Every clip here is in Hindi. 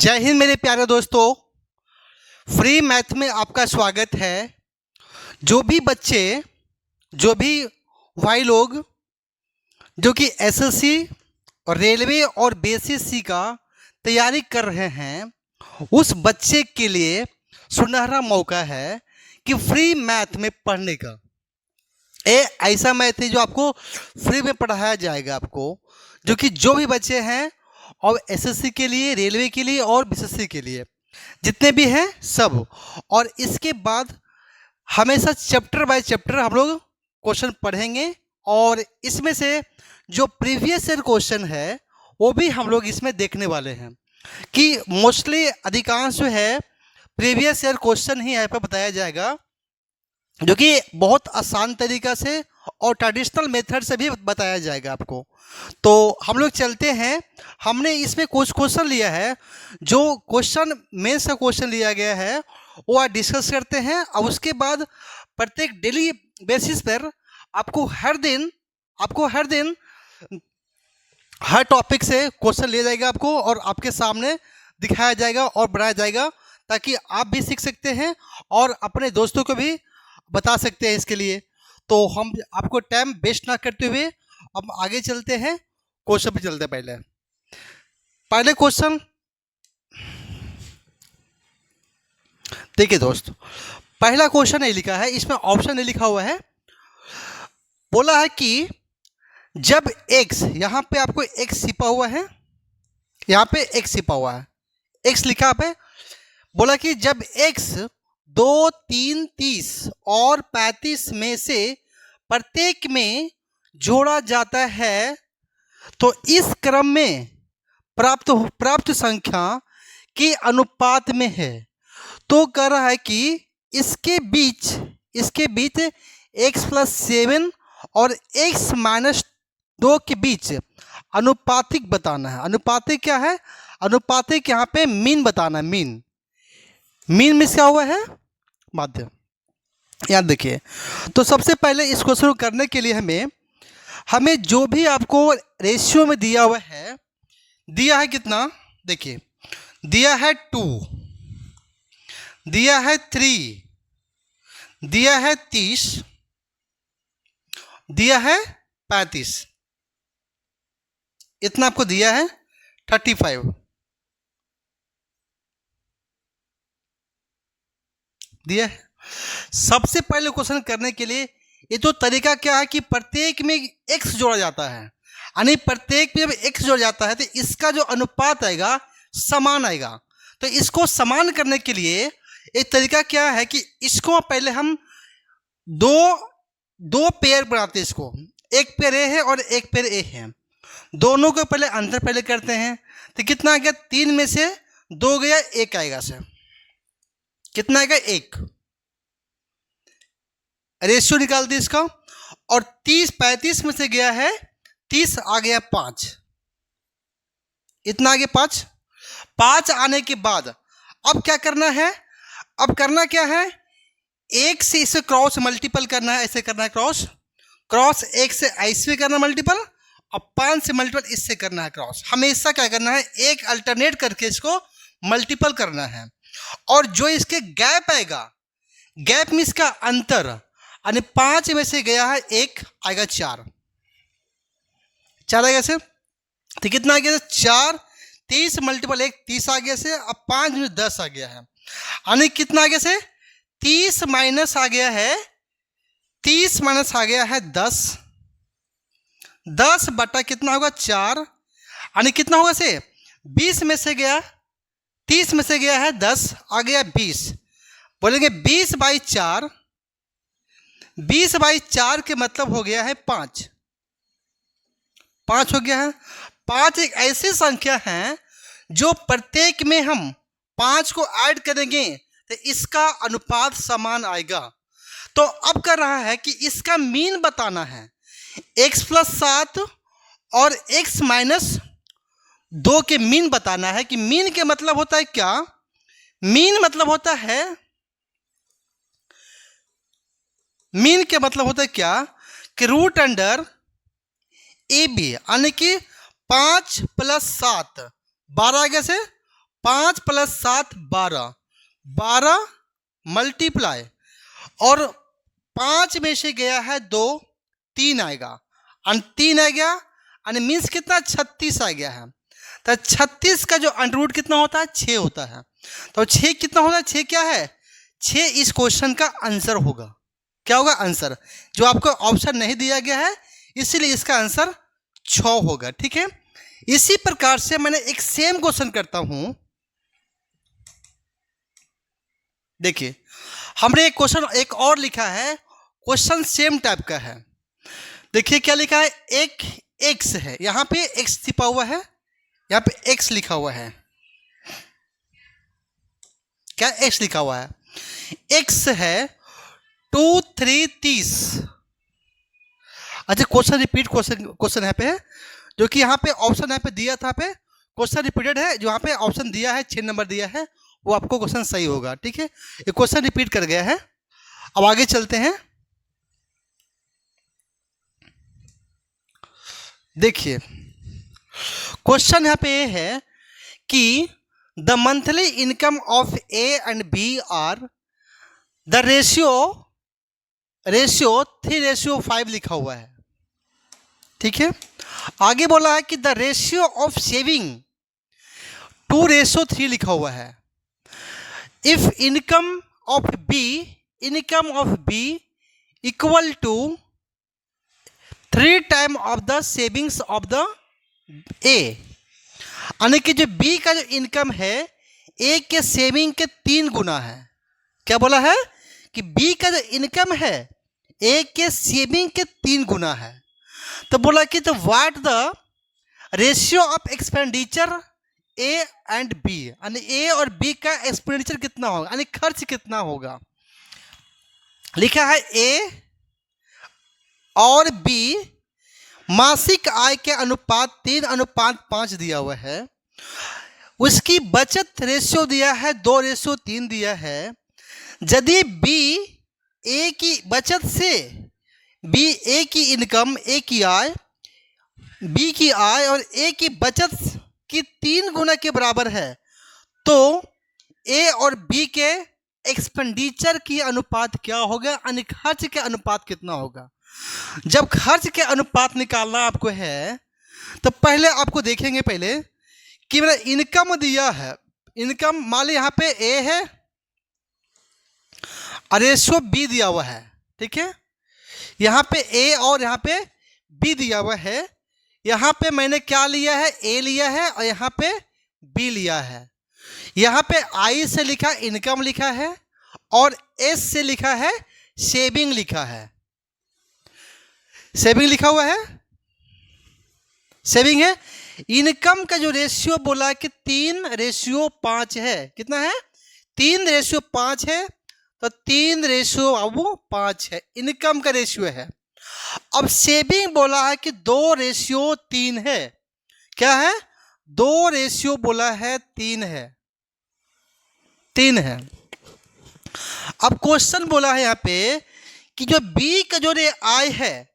जय हिंद मेरे प्यारे दोस्तों। फ्री मैथ में आपका स्वागत है। जो भी बच्चे, जो भी भाई लोग जो कि एसएससी और रेलवे और बीएसएससी का तैयारी कर रहे हैं, उस बच्चे के लिए सुनहरा मौका है कि फ्री मैथ में पढ़ने का। ये ऐसा मैथ है जो आपको फ्री में पढ़ाया जाएगा आपको, जो कि जो भी बच्चे हैं और एसएससी के लिए, रेलवे के लिए और बीएसएससी के लिए जितने भी हैं सब। और इसके बाद हमेशा चैप्टर बाय चैप्टर हम लोग क्वेश्चन पढ़ेंगे और इसमें से जो प्रीवियस ईयर क्वेश्चन है वो भी हम लोग इसमें देखने वाले हैं कि मोस्टली अधिकांश जो है प्रीवियस ईयर क्वेश्चन ही यहाँ पर बताया जाएगा, जो कि बहुत आसान तरीका से और ट्रेडिशनल मेथड से भी बताया जाएगा आपको। तो हम लोग चलते हैं। हमने इसमें कुछ क्वेश्चन लिया है, जो क्वेश्चन मेंस का क्वेश्चन लिया गया है वो आज डिस्कस करते हैं। और उसके बाद प्रत्येक डेली बेसिस पर आपको हर दिन हर टॉपिक से क्वेश्चन लिया जाएगा आपको और आपके सामने दिखाया जाएगा और बनाया जाएगा, ताकि आप भी सीख सकते हैं और अपने दोस्तों को भी बता सकते हैं इसके लिए। तो हम आपको टाइम वेस्ट ना करते हुए अब आगे चलते हैं, क्वेश्चन पे चलते हैं। पहले क्वेश्चन देखिए दोस्त, पहला क्वेश्चन ये लिखा है, इसमें ऑप्शन नहीं लिखा हुआ है। बोला है कि जब x, यहाँ पे आपको x छिपा हुआ है, यहाँ पे x छिपा हुआ है, x लिखा पे। बोला कि जब x 2, 3, 30 और 35 में से प्रत्येक में जोड़ा जाता है तो इस क्रम में प्राप्त संख्या के अनुपात में है। तो कह रहा है कि इसके बीच x + 7 और x - 2 के बीच अनुपातिक बताना है। अनुपातिक क्या है? अनुपातिक यहाँ पे मीन बताना है। मीन में क्या हुआ है? माध्य। याद देखिए, तो सबसे पहले इस क्वेश्चन को करने के लिए हमें जो भी आपको रेशियो में दिया हुआ है, दिया है कितना? देखिए, दिया है 2, दिया है 3, दिया है 30, दिया है 35, इतना आपको दिया है 35 दिया है। सबसे पहले क्वेश्चन करने के लिए ये तो तरीका क्या है कि प्रत्येक में x जोड़ा जाता है, यानी प्रत्येक में जब x जोड़ा जाता है तो इसका जो अनुपात आएगा समान आएगा। तो इसको समान करने के लिए एक तरीका क्या है कि इसको पहले हम दो पेयर बनाते हैं। इसको एक पेयर ए है और एक पेयर ए है, दोनों को पहले अंतर पहले करते हैं। तो कितना आ गया? 3 में से 2 गया, 1 आएगा। सर कितना आएगा? 1। रेशियो निकाल दी इसका। और 35 में से गया है 30, आ गया 5, इतना आ गया 5 आने के बाद अब क्या करना है? अब करना क्या है? 1 से इसे क्रॉस मल्टीपल करना है, ऐसे करना है क्रॉस 1 से ऐसे करना मल्टीपल और 5 से मल्टीपल इससे करना है क्रॉस। हमेशा क्या करना है? एक अल्टरनेट करके इसको मल्टीपल करना है। और जो इसके गैप आएगा, गैप में इसका अंतर, यानी 5 में से गया है 1, आएगा 4 आएगा से। तो कितना आ गया? 4, 30 × 1 30 आ गया से। अब 5 में 10 आ गया है, यानी कितना आ गया से? 30 माइनस आ गया है, 30 माइनस आ गया है 10 बटा कितना होगा? 4, यानी कितना होगा से? 20 में से गया, 30 में से गया है 10, आ गया 20। बोलेंगे 20/4, 20/4 के मतलब हो गया है 5 हो गया है। 5 एक ऐसी संख्या है जो प्रत्येक में हम 5 को ऐड करेंगे तो इसका अनुपात समान आएगा। तो अब कर रहा है कि इसका मीन बताना है, x + 7 और x - 2 के मीन बताना है। कि मीन के मतलब होता है क्या? मीन के मतलब होता है क्या? कि √अंडर AB, यानी कि 5 + 7 12 आ गया से 5 + 7 12, 12 मल्टीप्लाई, और 5 में से गया है 2, 3 आएगा, और 3 आ गया, और मीन्स कितना 36 आ गया है। तो 36 का जो अंडर रूट कितना होता है, 6 होता है। तो 6 कितना होता है, 6 क्या है, 6 इस क्वेश्चन का आंसर होगा। क्या होगा आंसर, जो आपको ऑप्शन नहीं दिया गया है इसीलिए इसका आंसर 6 होगा। ठीक है, इसी प्रकार से मैंने एक सेम क्वेश्चन करता हूं। देखिए हमने एक क्वेश्चन एक और लिखा है, क्वेश्चन सेम टाइप का है। देखिए क्या लिखा है, एक एक्स है, यहाँ पे एक्स छिपा हुआ है, यहाँ पे एक्स लिखा हुआ है। क्या एक्स लिखा हुआ है, एक्स है 2 3 30। अच्छा क्वेश्चन रिपीट क्वेश्चन यहाँ पे है, जो कि यहाँ पे ऑप्शन यहाँ पे दिया था, पे क्वेश्चन रिपीटेड है, जो यहाँ पे ऑप्शन दिया है 6 नंबर दिया है, वो आपको क्वेश्चन सही होगा। ठीक है, ये क्वेश्चन रिपीट कर गया है। अब आगे चलते हैं। देखिए क्वेश्चन यहाँ पे ये है कि the monthly income of A and B are the ratio 3:5 लिखा हुआ है। ठीक है, आगे बोला है कि द रेशियो ऑफ सेविंग 2:3 लिखा हुआ है। If income of B equal to 3 time of the savings of the A, यानी कि जो बी का जो इनकम है ए के सेविंग के 3 गुना है। क्या बोला है कि बी का जो इनकम है ए के सेविंग के 3 गुना है। तो बोला कि तो what the ratio of expenditure A and B, यानी ए और बी का एक्सपेंडिचर कितना होगा, यानी खर्च कितना होगा। लिखा है ए और बी मासिक आय के अनुपात 3:5 दिया हुआ है। उसकी बचत रेशियो दिया है 2:3 दिया है। यदि बी ए की बचत से बी ए की इनकम ए की आय बी की आय और ए की बचत की 3 गुना के बराबर है, तो ए और बी के एक्सपेंडिचर की अनुपात क्या होगा, यानी खर्च के अनुपात कितना होगा। जब खर्च के अनुपात निकालना आपको है तो पहले आपको देखेंगे पहले कि मेरा इनकम दिया है, इनकम मान ली यहाँ पे ए है और रेशियो बी दिया हुआ है। ठीक है, यहाँ पे ए और यहाँ पे बी दिया हुआ है। यहाँ पे मैंने क्या लिया है, ए लिया है और यहाँ पे बी लिया है। यहाँ पे आई से लिखा इनकम लिखा है और एस से लिखा है सेविंग लिखा है। सेविंग लिखा हुआ है, सेविंग है। इनकम का जो रेशियो बोला कि 3:5 है, कितना है 3:5 है, तो 3:5 है इनकम का रेशियो है। अब सेविंग बोला है कि 2:3 है। क्या है, 2 बोला है 3 है, 3 है। अब क्वेश्चन बोला है यहाँ पे कि जो बी का जो आय है,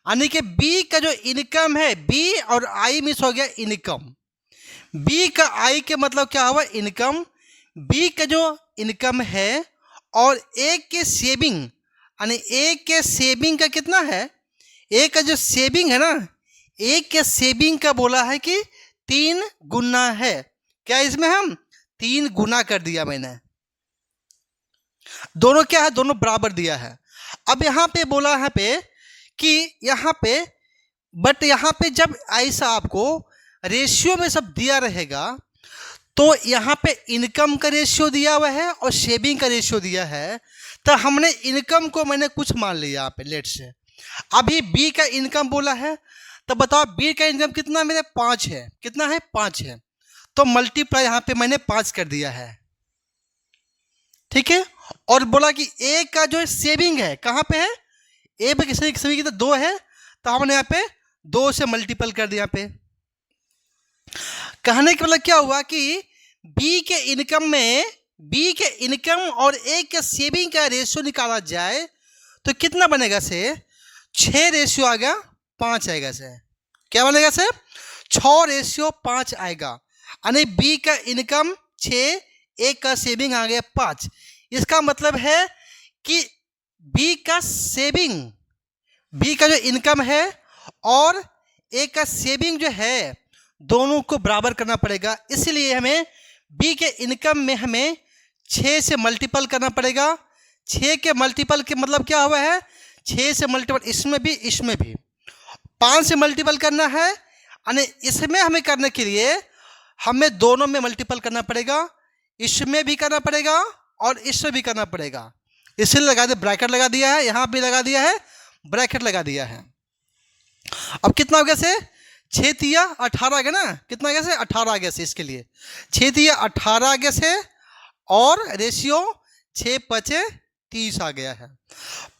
यानी कि बी का जो इनकम है, बी और आई मिस हो गया इनकम। बी का आई के मतलब क्या हुआ, इनकम। बी का जो इनकम है और ए के सेविंग, यानी ए के सेविंग का कितना है, ए का जो सेविंग है ना, ए के सेविंग का बोला है कि 3 गुना है। क्या इसमें हम 3 गुना कर दिया मैंने, दोनों क्या है, दोनों बराबर दिया है। अब यहाँ पे बोला है पे कि यहाँ पे बट यहाँ पे जब ऐसा आपको रेशियो में सब दिया रहेगा तो यहाँ पे इनकम का रेशियो दिया हुआ है और सेविंग का रेशियो दिया है। तो हमने इनकम को मैंने कुछ मान लिया यहाँ पे लेट से। अभी बी का इनकम बोला है, तो बताओ बी का इनकम कितना मेरे 5 है, कितना है 5 है, तो मल्टीप्लाई यहाँ पे मैंने 5 कर दिया है। ठीक है, और बोला कि ए का जो सेविंग है कहाँ पे है, ए पे सेविंग कितना 2 है, तो हमने यहाँ पे 2 से मल्टीपल कर दिया। यहाँ पे कहने का मतलब क्या हुआ कि बी के इनकम में बी के इनकम और ए के सेविंग का रेशियो निकाला जाए तो कितना बनेगा से 6 रेशियो आएगा 5 आएगा से। क्या बनेगा से 6:5 आएगा, यानी बी का इनकम 6, ए का सेविंग आ गया 5। इसका मतलब है कि बी का सेविंग, बी का जो इनकम है और ए का सेविंग जो है दोनों को बराबर करना पड़ेगा। इसलिए हमें बी के इनकम में हमें 6 से मल्टीपल करना पड़ेगा। 6 के मल्टीपल के मतलब क्या हुआ है, 6 से मल्टीपल इसमें भी इसमें भी, 5 से मल्टीपल करना है, यानी इसमें हमें करने के लिए हमें दोनों में मल्टीपल करना पड़ेगा, इसमें भी करना पड़ेगा और इसमें भी करना पड़ेगा। इसलिए लगा दे, ब्रैकेट लगा दिया है, यहाँ भी लगा दिया है, ब्रैकेट लगा दिया है। अब कितना हो गया से 6 तिया 18 आ गया ना, कितना आ गया से 18 आ गया से, इसके लिए 6 तिया 18 आ गया से और रेशियो 6 पचे 30 आ गया है।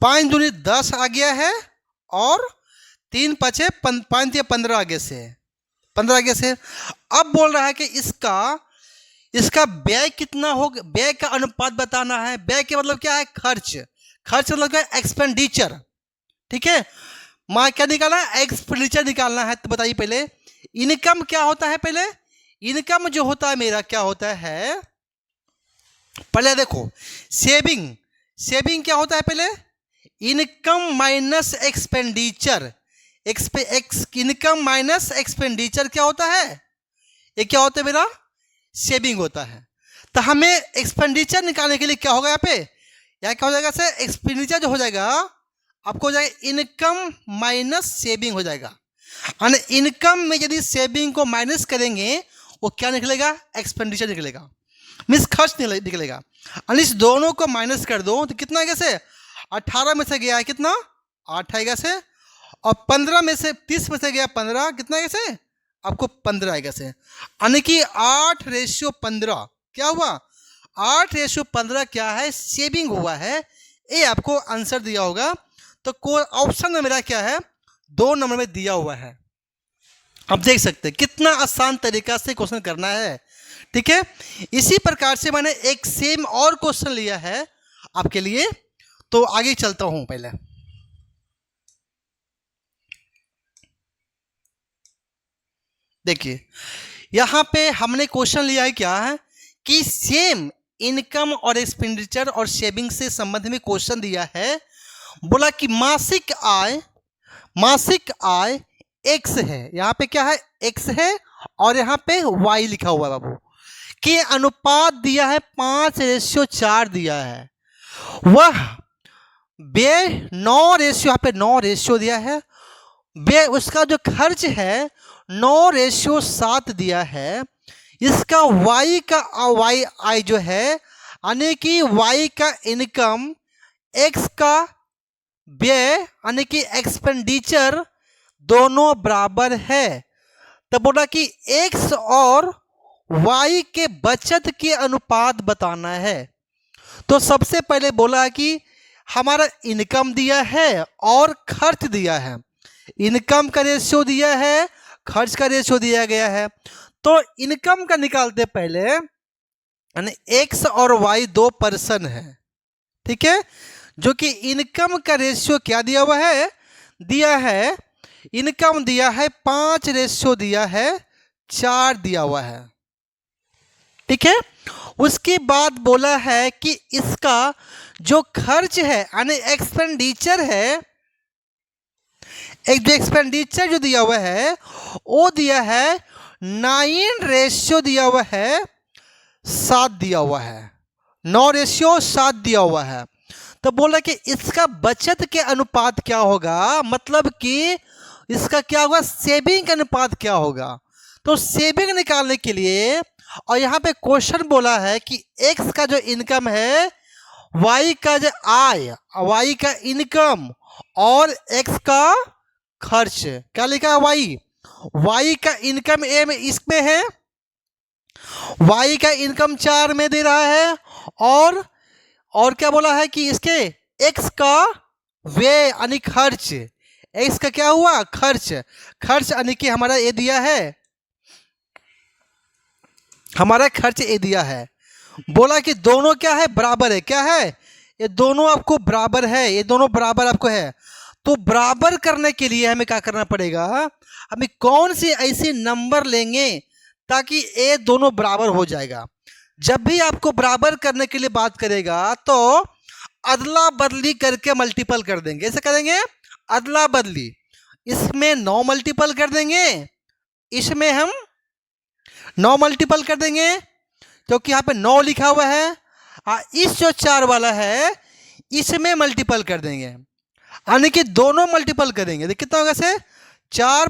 5 दूनी 10 आ गया है और 3 पचे 5 तिया 15 आ गया से, 15 आ गया से। अब बोल रहा है कि इसका व्यय कितना होगा, व्यय का अनुपात बताना है। व्यय के मतलब क्या है, खर्च, खर्च मतलब क्या है, एक्सपेंडिचर। ठीक है, माँ क्या निकालना है, एक्सपेंडिचर निकालना है। तो बताइए पहले इनकम क्या होता है, पहले इनकम जो होता है मेरा क्या होता है, पहले देखो सेविंग, सेविंग क्या होता है, पहले income minus expenditure, income minus expenditure क्या होता है, ये क्या होता है मेरा सेविंग होता है। तो हमें एक्सपेंडिचर निकालने के लिए क्या होगा, यहाँ पे यहाँ क्या हो जाएगा सर, एक्सपेंडिचर जो हो जाएगा आपको हो जाएगा इनकम माइनस सेविंग हो जाएगा। यानी इनकम में यदि सेविंग को माइनस करेंगे वो क्या निकलेगा, एक्सपेंडिचर निकलेगा, मीन्स खर्च निकलेगा। यानी इस दोनों को माइनस कर दो तो कितना आएगा से, 18 में से गया है कितना 8 आएगा से, और 15 में से 30 में से गया 15, कितना आएगा से आपको 15 आएगा से। यानी कि 8:15 क्या हुआ, 8:15 क्या है, सेविंग हुआ है। ये आपको आंसर दिया होगा। तो कोई ऑप्शन में मेरा क्या है, 2 नंबर में दिया हुआ है। आप देख सकते हैं कितना आसान तरीका से क्वेश्चन करना है। ठीक है, इसी प्रकार से मैंने एक सेम और क्वेश्चन लिया है आपके लिए, तो आगे चलता हूं। पहले देखिए यहां पे हमने क्वेश्चन लिया है क्या है कि सेम इनकम और एक्सपेंडिचर और सेविंग से संबंध में क्वेश्चन दिया है। बोला कि मासिक आय एक्स है, यहाँ पे क्या है एक्स है और यहाँ पे वाई लिखा हुआ है बाबू, कि अनुपात दिया है 5:4 दिया है। वह व्यय 9 यहाँ पे 9 दिया है, व्यय उसका जो खर्च है 9:7 दिया है। इसका वाई का वाई आई जो है, यानी कि वाई का इनकम एक्स का व्यय यानी कि एक्सपेंडिचर दोनों बराबर है। तब बोला कि एक्स और वाई के बचत के अनुपात बताना है। तो सबसे पहले बोला कि हमारा इनकम दिया है और खर्च दिया है, इनकम का रेशियो दिया है, खर्च का रेशियो दिया गया है। तो इनकम का निकालते पहले, यानी एक्स और वाई 2 पर्सन है, ठीक है, जो कि इनकम का रेशियो क्या दिया हुआ है, दिया है इनकम दिया है 5 रेशियो दिया है 4 दिया हुआ है। ठीक है, उसके बाद बोला है कि इसका जो खर्च है यानी एक्सपेंडिचर है, एक जो एक्सपेंडिचर जो दिया हुआ है वो दिया है 9 रेशियो दिया हुआ है 7 दिया हुआ है, 9:7 दिया हुआ है। तो बोला कि इसका बचत के अनुपात क्या होगा, मतलब कि इसका क्या होगा, सेविंग का अनुपात क्या होगा। तो सेविंग निकालने के लिए, और यहाँ पे क्वेश्चन बोला है कि एक्स का जो इनकम है, वाई का जो आय, वाई का इनकम और एक्स का खर्च, क्या लिखा है वाई का इनकम ए में इसमें है, वाई का इनकम 4 में दे रहा है, और क्या बोला है कि इसके एक्स का व्यय यानी खर्च, एक्स का क्या हुआ खर्च यानी कि हमारा ये दिया है, हमारा खर्च ये दिया है। बोला कि दोनों क्या है बराबर है, क्या है ये दोनों आपको बराबर है, ये दोनों बराबर आपको है। तो बराबर करने के लिए हमें क्या करना पड़ेगा, हमें कौन सी ऐसी नंबर लेंगे ताकि ये दोनों बराबर हो जाएगा। जब भी आपको बराबर करने के लिए बात करेगा तो अदला बदली करके मल्टीपल कर देंगे। ऐसे करेंगे अदला बदली, इसमें 9 मल्टीपल कर देंगे, इसमें हम 9 मल्टीपल कर देंगे क्योंकि यहाँ पे 9 लिखा हुआ है। इस जो 4 वाला है इसमें मल्टीपल कर देंगे, यानी कि दोनों मल्टीपल करेंगे। देखिए कितना होगा से 4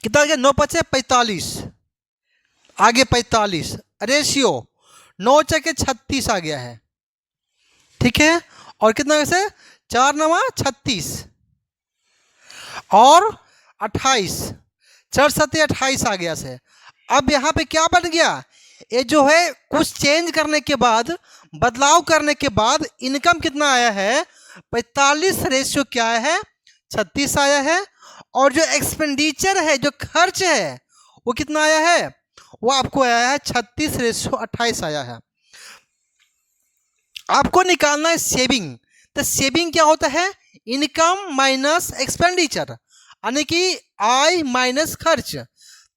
कितना हो गया, 9 पचे 45, आगे 45, रेशियो 9 चके 36 आ गया है। ठीक है, और कितना होगा से 4 9 36 और 28, 4 7 28 आ गया से। अब यहाँ पे क्या बन गया, ये जो है कुछ चेंज करने के बाद, बदलाव करने के बाद इनकम कितना आया है 45, रेशियो क्या है 36 आया है। और जो एक्सपेंडिचर है, जो खर्च है, वो कितना आया है, वो आपको आया है 36, रेशियो 28 आया है। आपको निकालना है सेविंग। तो सेविंग क्या होता है, इनकम माइनस एक्सपेंडिचर, यानी कि आय माइनस खर्च।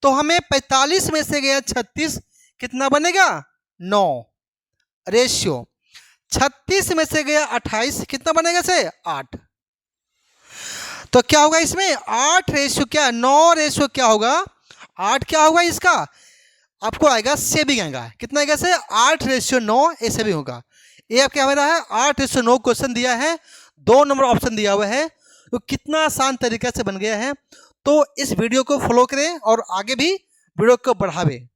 तो हमें 45 में से गया 36, कितना बनेगा 9, रेशियो 36 में से गया 28, कितना बनेगा से 8। तो क्या होगा इसमें 8 रेशियो क्या 9 रेशियो क्या होगा 8, क्या होगा इसका आपको आएगा सेविंग आएगा। कितना आएगा से 8 रेशियो 9, ये सेविंग होगा। ये आप क्या हो रहा है 8 रेशियो 9 क्वेश्चन दिया है, 2 नंबर ऑप्शन दिया हुआ है। तो कितना आसान तरीके से बन गया है। तो इस वीडियो को फॉलो करें और आगे भी वीडियो को बढ़ावें।